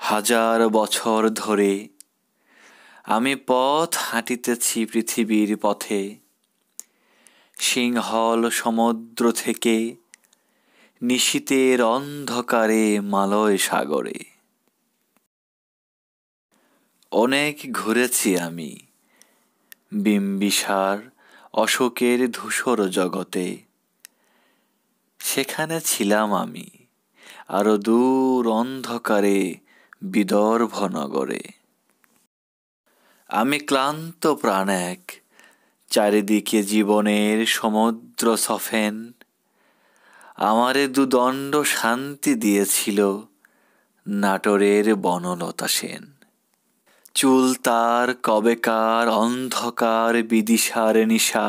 হাজার বছর ধরে আমি পথ হাঁটিতেছি পৃথিবীর পথে, সিংহল সমুদ্র থেকে নিশীথের অন্ধকারে মালয় সাগরে। অনেক ঘুরেছি আমি বিম্বিসার অশোকের ধূসর জগতে, সেখানে ছিলাম আমি আরো দূর অন্ধকারে বিদর্ভ নগরে। আমি ক্লান্ত প্রাণ এক, চারিদিকে জীবনের সমুদ্র সফেন, আমারে দুদণ্ড শান্তি দিয়েছিল নাটোরের বনলতা সেন। চুল তার কবেকার অন্ধকার বিদিশার নিশা,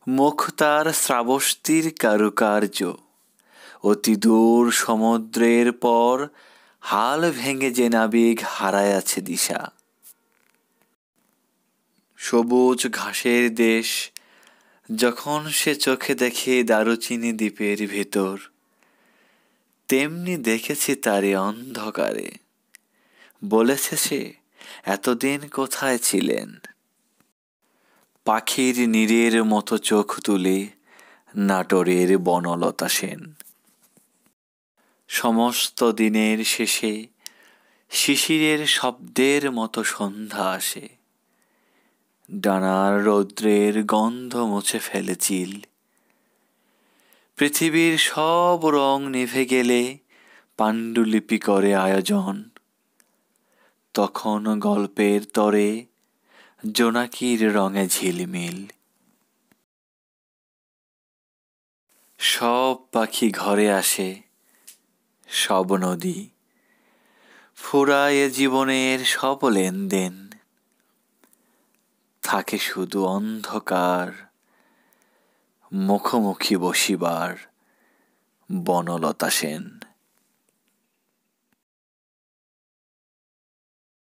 মুখ তার শ্রাবস্তির কারুকার্য, অতি দূর সমুদ্রের পর হাল ভেঙে যে নাবিক হারায়াছে দিশা। সবুজ ঘাসের দেশ যখন সে চোখে দেখে দারুচিনি দ্বীপের ভেতর, তেমনি দেখেছি তারে অন্ধকারে। বলেছে সে, এতদিন কোথায় ছিলেন? পাখির নীড়ের মতো চোখ তুলে নাটোরের বনলতা সেন। সমস্ত দিনের শেষে শিশিরের শব্দের মতো সন্ধ্যা আসে, ডানার রৌদ্রের গন্ধ মুছে ফেলে চিল। পৃথিবীর সব রং নিভে গেলে পাণ্ডুলিপি করে আয়োজন, তখন গল্পের তরে জোনাকির রঙে ঝিলমিল। সব পাখি ঘরে আসে, সব নদী ফুরায় জীবনের সব লেনদেন, থাকে শুধু অন্ধকার মুখোমুখি বসিবার বনলতা সেন।